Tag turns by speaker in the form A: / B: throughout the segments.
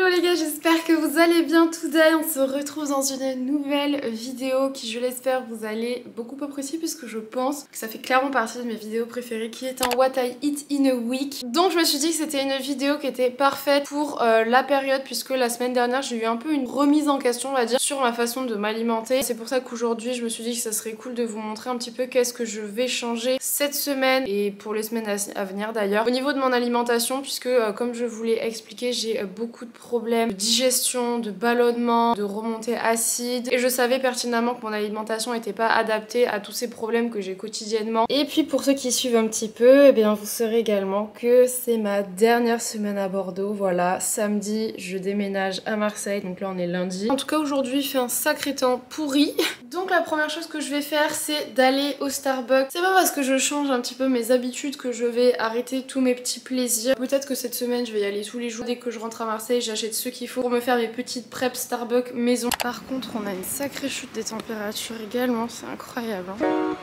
A: Hello les gars, j'espère que vous allez bien. Today, on se retrouve dans une nouvelle vidéo qui, je l'espère, vous allez beaucoup apprécier puisque je pense que ça fait clairement partie de mes vidéos préférées qui est un What I Eat in a Week. Donc je me suis dit que c'était une vidéo qui était parfaite pour la période puisque la semaine dernière j'ai eu un peu une remise en question, on va dire, sur ma façon de m'alimenter. C'est pour ça qu'aujourd'hui je me suis dit que ça serait cool de vous montrer un petit peu qu'est-ce que je vais changer cette semaine et pour les semaines à venir d'ailleurs. Au niveau de mon alimentation, puisque comme je vous l'ai expliqué, j'ai beaucoup de problèmes de digestion, de ballonnement, de remontée acide et je savais pertinemment que mon alimentation n'était pas adaptée à tous ces problèmes que j'ai quotidiennement. Et puis pour ceux qui suivent un petit peu, eh bien vous saurez également que c'est ma dernière semaine à Bordeaux. Voilà, samedi je déménage à Marseille, donc là on est lundi. En tout cas aujourd'hui il fait un sacré temps pourri. Donc la première chose que je vais faire c'est d'aller au Starbucks. C'est pas parce que je change un petit peu mes habitudes que je vais arrêter tous mes petits plaisirs. Peut-être que cette semaine je vais y aller tous les jours. Dès que je rentre à Marseille, j'achète ce qu'il faut pour me faire mes petites preps Starbucks maison. Par contre on a une sacrée chute des températures également, c'est incroyable hein.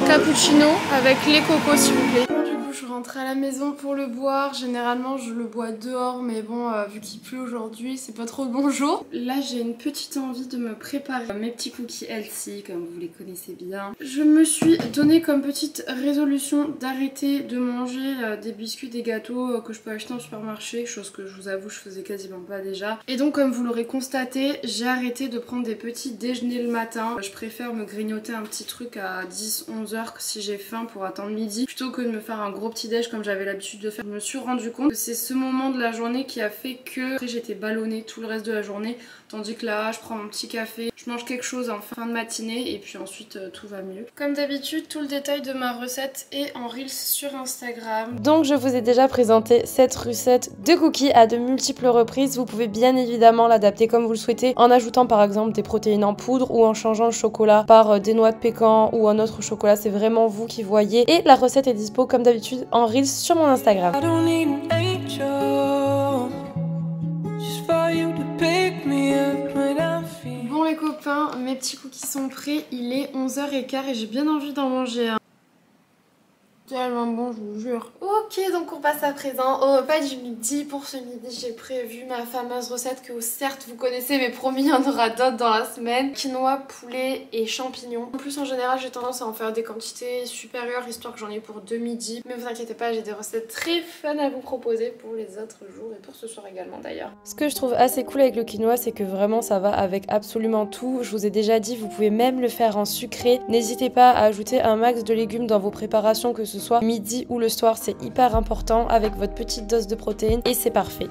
A: Cappuccino avec les cocos s'il vous plaît. Du coup je rentre à la maison pour le boire. Généralement je le bois dehors mais bon vu qu'il pleut aujourd'hui c'est pas trop le bon jour. Là j'ai une petite envie de me préparer mes petits cookies healthy comme vous les connaissez bien. Je me suis donné comme petite résolution d'arrêter de manger des biscuits, des gâteaux que je peux acheter en supermarché, chose que je vous avoue je faisais quasiment pas déjà. Et donc comme vous l'aurez constaté, j'ai arrêté de prendre des petits déjeuners le matin. Je préfère me grignoter un petit truc à 10-11 heures si j'ai faim pour attendre midi plutôt que de me faire un gros petit déj comme j'avais l'habitude de faire. Je me suis rendu compte que c'est ce moment de la journée qui a fait que après j'étais ballonnée tout le reste de la journée, tandis que là je prends mon petit café, je mange quelque chose en fin de matinée et puis ensuite tout va mieux. Comme d'habitude tout le détail de ma recette est en reels sur Instagram. Donc je vous ai déjà présenté cette recette de cookies à de multiples reprises. Vous pouvez bien évidemment l'adapter comme vous le souhaitez en ajoutant par exemple des protéines en poudre ou en changeant le chocolat par des noix de pécan ou un autre chocolat, c'est vraiment vous qui voyez. Et la recette est dispo comme d'habitude en reels sur mon Instagram. Bon les copains, mes petits cookies sont prêts, il est 11h15 et j'ai bien envie d'en manger un. Tellement bon, je vous jure. Ok, donc on passe à présent au repas du midi. Pour ce midi, j'ai prévu ma fameuse recette que certes vous connaissez, mais promis, il y en aura d'autres dans la semaine. Quinoa, poulet et champignons. En plus, en général, j'ai tendance à en faire des quantités supérieures, histoire que j'en ai pour 2 midis. Mais vous inquiétez pas, j'ai des recettes très fun à vous proposer pour les autres jours et pour ce soir également d'ailleurs. Ce que je trouve assez cool avec le quinoa, c'est que vraiment ça va avec absolument tout. Je vous ai déjà dit, vous pouvez même le faire en sucré. N'hésitez pas à ajouter un max de légumes dans vos préparations, que ce soit midi ou le soir, c'est hyper important avec votre petite dose de protéines et c'est parfait.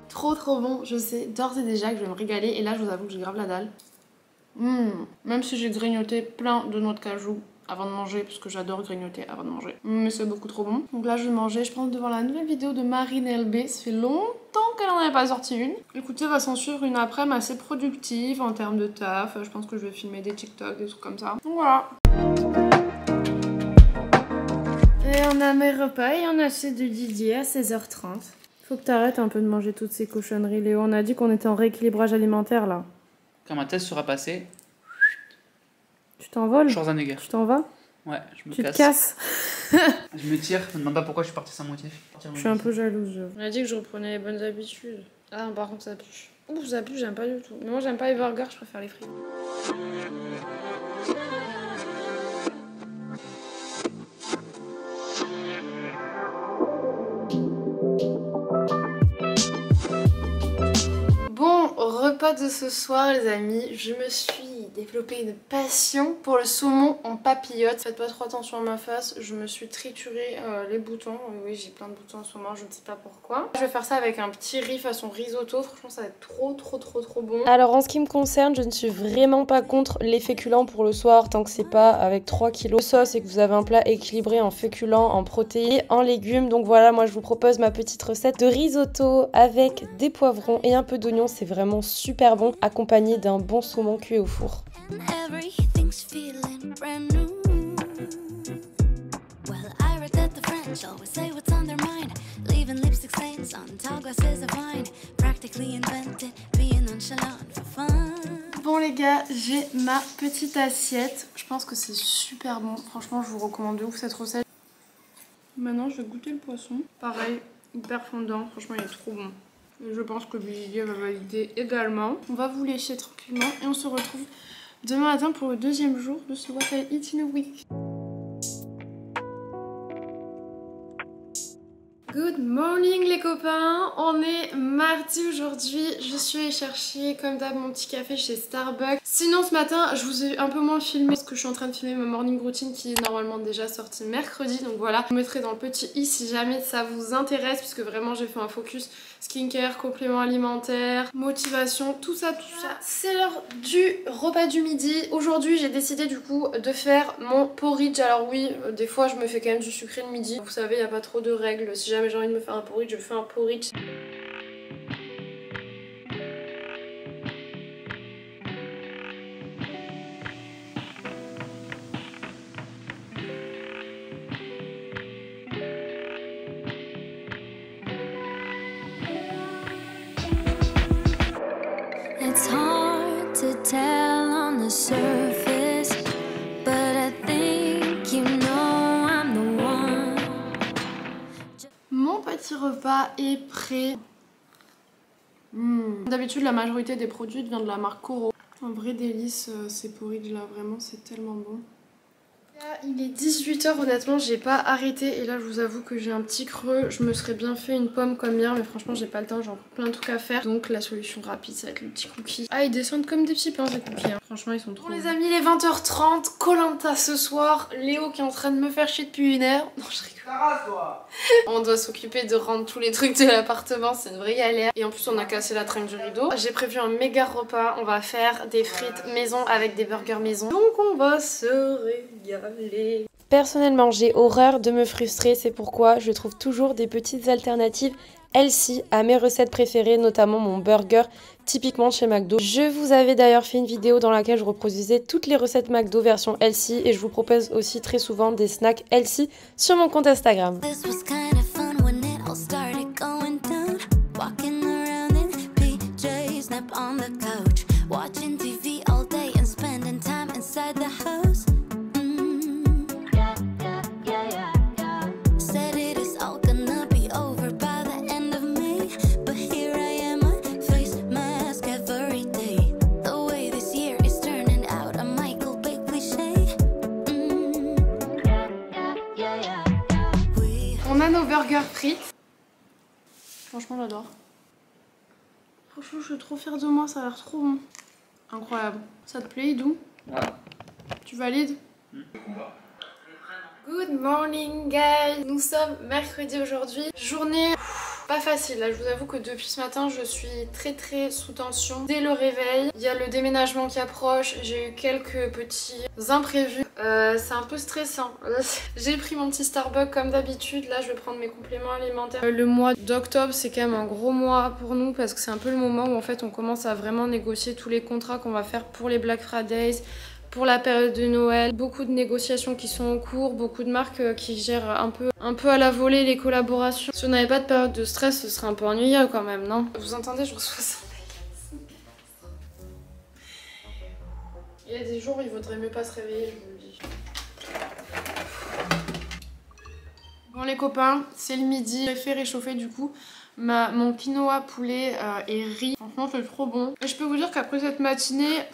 A: Trop bon, je sais d'ores et déjà que je vais me régaler et là je vous avoue que j'ai grave la dalle. Même si j'ai grignoté plein de noix de cajou avant de manger, parce que j'adore grignoter avant de manger, mais c'est beaucoup trop bon. Donc là je vais manger, je pense, devant la nouvelle vidéo de Marine LB, ça fait longtemps qu'elle en avait pas sorti une. Écoutez, va s'en suivre une après-midi assez productive en termes de taf, je pense que je vais filmer des TikTok, des trucs comme ça. Donc voilà. Et on a mes repas et on a ceux de Didier à 16h30. Faut que t'arrêtes un peu de manger toutes ces cochonneries, Léo. On a dit qu'on était en rééquilibrage alimentaire là.
B: Quand ma thèse sera passée,
A: tu t'envoles?
B: Schwarzenegger.
A: Tu t'en vas?
B: Ouais, je me
A: tu
B: casse.
A: Tu te casses.
B: Je me tire, je me demande pas pourquoi je suis partie sans motif.
A: Je suis un peu jalouse. On a dit que je reprenais les bonnes habitudes. Ah non, par contre ça pue. Ouh, ça pue, j'aime pas du tout. Mais moi j'aime pas les burgers, je préfère les frites. Bon, repas de ce soir les amis, je me suis développé une passion pour le saumon en papillote. Faites pas trop attention à ma face, je me suis trituré les boutons. Oui, j'ai plein de boutons en ce moment, je ne sais pas pourquoi. Je vais faire ça avec un petit riz façon risotto, franchement ça va être trop bon. Alors en ce qui me concerne, je ne suis vraiment pas contre les féculents pour le soir tant que c'est pas avec 3 kilos de sauce et que vous avez un plat équilibré en féculents, en protéines, en légumes. Donc voilà, moi je vous propose ma petite recette de risotto avec des poivrons et un peu d'oignon, c'est vraiment super bon, accompagné d'un bon saumon cuit au four. Everything's feeling brand new. Well, I read that the French always say what's on their mind, leaving lipstick stains on tall glasses of wine, practically invented being nonchalant for fun. Bon les les gars, j'ai ma petite assiette. Je pense que c'est super bon. Franchement, je vous recommande de ouf cette recette. Maintenant, je vais goûter le poisson. Pareil, hyper fondant. Franchement, il est trop bon. Et je pense que Billy va valider également. On va vous lécher tranquillement et on se retrouve demain matin pour le deuxième jour de ce What I Eat in a Week. Good morning les copains, on est mardi aujourd'hui, je suis allée chercher comme d'hab mon petit café chez Starbucks. Sinon ce matin je vous ai un peu moins filmé parce que je suis en train de filmer ma morning routine qui est normalement déjà sortie mercredi. Donc voilà, je vous mettrai dans le petit i si jamais ça vous intéresse puisque vraiment j'ai fait un focus skincare, compléments alimentaires, motivation, tout ça. C'est l'heure du repas du midi. Aujourd'hui j'ai décidé du coup de faire mon porridge. Alors oui, des fois je me fais quand même du sucré le midi. Vous savez, il n'y a pas trop de règles. Si jamais j'ai envie de me faire un porridge, je fais un porridge.
C: It's hard to tell on the surface, but I think you know I'm the one.
A: Mon petit repas est prêt. D'habitude, la majorité des produits vient de la marque Coro. Un vrai délice, ces porridge là, vraiment, c'est tellement bon. Il est 18h, honnêtement j'ai pas arrêté et là je vous avoue que j'ai un petit creux. Je me serais bien fait une pomme comme hier mais franchement j'ai pas le temps, j'ai encore plein de trucs à faire. Donc la solution rapide ça va être le petit cookie. Ah, ils descendent comme des petits pains ces cookies hein. Franchement ils sont trop bons. Les amis, il est 20h30, Koh-Lanta ce soir. Léo qui est en train de me faire chier depuis une heure. Non je rigole. On doit s'occuper de rendre tous les trucs de l'appartement, c'est une vraie galère. Et en plus on a cassé la tringle du rideau. J'ai prévu un méga repas, on va faire des frites maison avec des burgers maison. Donc on va se régaler. Personnellement j'ai horreur de me frustrer, c'est pourquoi je trouve toujours des petites alternatives healthy à mes recettes préférées, notamment mon burger typiquement de chez McDo. Je vous avais d'ailleurs fait une vidéo dans laquelle je reproduisais toutes les recettes McDo version healthy et je vous propose aussi très souvent des snacks healthy sur mon compte Instagram.
C: This was kind of fun when it all started going down. Walking around in PJs, nap on the couch, watching TV all day and spending time inside the house. Said it is all gonna be over by the end of May, but here I am, a face mask every day. The way this year is turning out, a Michael Bay cliché.
A: On a nos burgers frites. Franchement j'adore. Franchement je suis trop fière de moi, ça a l'air trop bon. Incroyable. Ça te plaît Idou?
B: Ouais.
A: Tu valides? Good morning guys. Nous sommes mercredi aujourd'hui. Journée pas facile. Là je vous avoue que depuis ce matin je suis très sous tension. Dès le réveil, il y a le déménagement qui approche. J'ai eu quelques petits imprévus. C'est un peu stressant. J'ai pris mon petit Starbucks comme d'habitude. Là je vais prendre mes compléments alimentaires. Le mois d'octobre c'est quand même un gros mois pour nous parce que c'est un peu le moment où en fait on commence à vraiment négocier tous les contrats qu'on va faire pour les Black Fridays, pour la période de Noël. Beaucoup de négociations qui sont en cours, beaucoup de marques qui gèrent un peu à la volée les collaborations. Si on n'avait pas de période de stress, ce serait un peu ennuyeux quand même, non? Vous entendez, je reçois ça. Il y a des jours où il vaudrait mieux pas se réveiller, je vous le dis. Bon les copains, c'est le midi. J'ai fait réchauffer du coup mon quinoa poulet et riz. Franchement c'est trop bon. Et je peux vous dire qu'après cette matinée,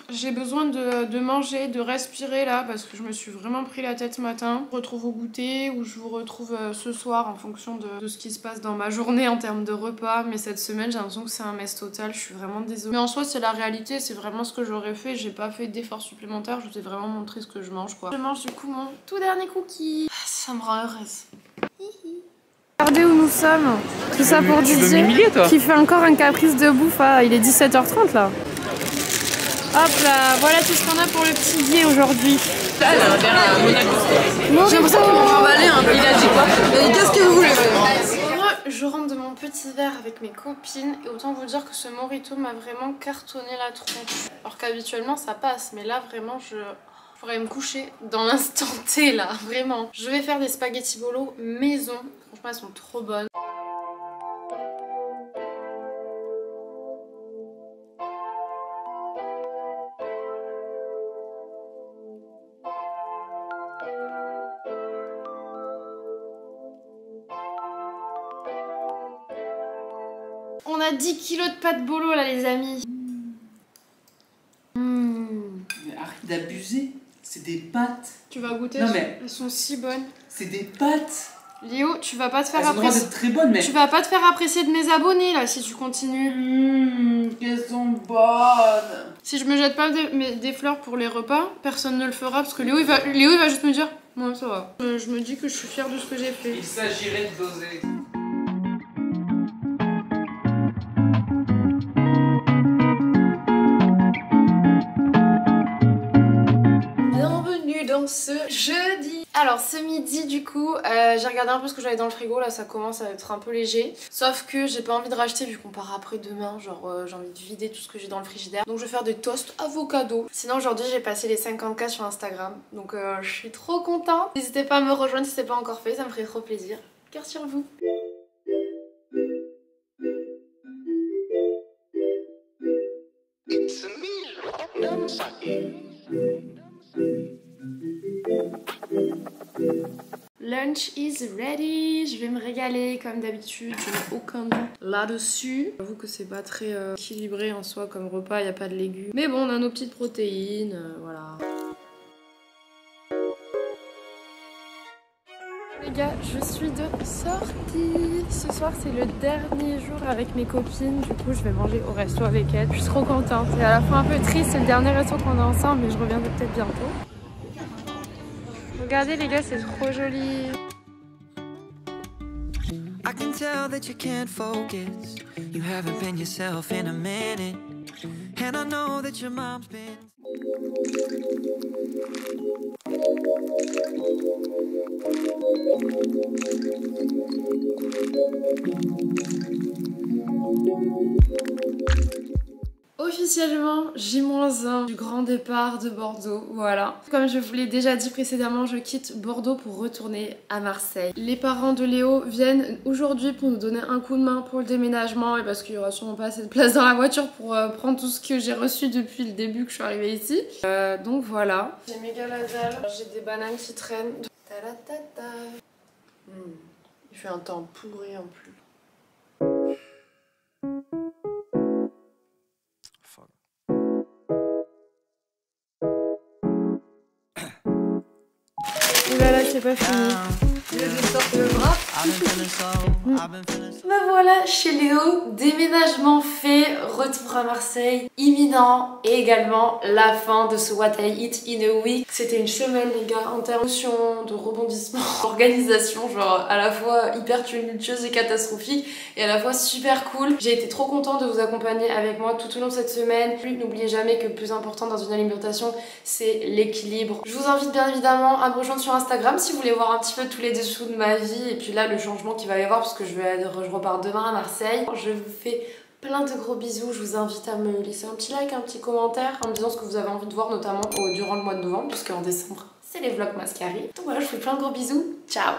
A: j'ai besoin de manger, de respirer là parce que je me suis vraiment pris la tête ce matin. Je vous retrouve au goûter ou je vous retrouve ce soir en fonction de ce qui se passe dans ma journée en termes de repas. Mais cette semaine j'ai l'impression que c'est un mess total, je suis vraiment désolée. Mais en soi c'est la réalité, c'est vraiment ce que j'aurais fait. J'ai pas fait d'efforts supplémentaires, je vous ai vraiment montré ce que je mange quoi. Je mange du coup mon tout dernier cookie. Ça me rend heureuse. Regardez où nous sommes. Tout ça pour Didier qui fait encore un caprice de bouffe. Ah, il est 17h30 là. Hop là, voilà tout ce qu'on a pour le petit Guy aujourd'hui.
D: Là, elle a un verre à Monaco.
A: J'ai l'impression qu'ils m'ont emballé
D: un peu. Il a dit quoi? Qu'est-ce que vous voulez?
A: Moi, je rentre de mon petit verre avec mes copines et autant vous dire que ce mojito m'a vraiment cartonné la tronche. Alors qu'habituellement ça passe, mais là vraiment je pourrais me coucher dans l'instant T là, vraiment. Je vais faire des spaghettis bolo maison. Franchement elles sont trop bonnes. a 10 kilos de pâtes bolo là les amis.
B: Mais arrête d'abuser. C'est des pâtes.
A: Tu vas goûter?
B: Non, mais-
A: Elles sont si bonnes.
B: C'est des pâtes.
A: Léo, tu vas pas te faire
B: Elles ont le droit
A: apprécier.
B: d'être très bonnes, mais...
A: Tu vas pas te faire apprécier de mes abonnés là si tu continues.
B: Qu'elles sont bonnes.
A: Si je me jette pas des fleurs pour les repas, personne ne le fera parce que Léo il va juste me dire ouais ça va. Je me dis que je suis fière de ce que j'ai fait.
B: Il s'agirait de doser.
A: Bienvenue dans ce jeudi. Alors ce midi du coup j'ai regardé un peu ce que j'avais dans le frigo, là ça commence à être un peu léger. Sauf que j'ai pas envie de racheter vu qu'on part après demain, genre j'ai envie de vider tout ce que j'ai dans le frigidaire. Donc je vais faire des toasts avocado. Sinon aujourd'hui j'ai passé les 50K sur Instagram, donc je suis trop contente. N'hésitez pas à me rejoindre si c'est pas encore fait, ça me ferait trop plaisir. Cœur sur vous. Lunch is ready, je vais me régaler comme d'habitude, je n'ai aucun doute là-dessus. J'avoue que c'est pas très équilibré en soi comme repas, il n'y a pas de légumes. Mais bon, on a nos petites protéines, voilà. Les gars, je suis de sortie. Ce soir, c'est le dernier jour avec mes copines. Du coup, je vais manger au resto avec elles. Je suis trop contente. Et à la fois un peu triste, c'est le dernier resto qu'on a ensemble, mais je reviendrai peut-être bientôt. Regardez les gars, c'est trop joli.
E: I can tell that you can't focus. You haven't been yourself in a minute. And I know that your mom's been.
A: Officiellement, J-1 du grand départ de Bordeaux, voilà. Comme je vous l'ai déjà dit précédemment, je quitte Bordeaux pour retourner à Marseille. Les parents de Léo viennent aujourd'hui pour nous donner un coup de main pour le déménagement et parce qu'il y aura sûrement pas assez de place dans la voiture pour prendre tout ce que j'ai reçu depuis le début que je suis arrivée ici. Donc voilà. J'ai méga la dalle, j'ai des bananes qui traînent. Ta-da-ta-ta. Il fait un temps pourri en plus. Et là, c'est pas fini. Me voilà chez Léo, déménagement fait, retour à Marseille, imminent, et également la fin de ce What I Eat in a Week. C'était une semaine les gars, en termes d'émotion, de rebondissement, d'organisation, genre à la fois hyper tumultueuse et catastrophique, et à la fois super cool. J'ai été trop contente de vous accompagner avec moi tout au long de cette semaine. N'oubliez jamais que le plus important dans une alimentation, c'est l'équilibre. Je vous invite bien évidemment à me rejoindre sur Instagram si vous voulez voir un petit peu tous les dessous de ma vie, et puis là le changement qu'il va y avoir parce que je repars demain à Marseille. Je vous fais plein de gros bisous, je vous invite à me laisser un petit like, un petit commentaire en me disant ce que vous avez envie de voir notamment durant le mois de novembre puisque en décembre c'est les vlogs mascarés. Donc voilà, je vous fais plein de gros bisous, ciao.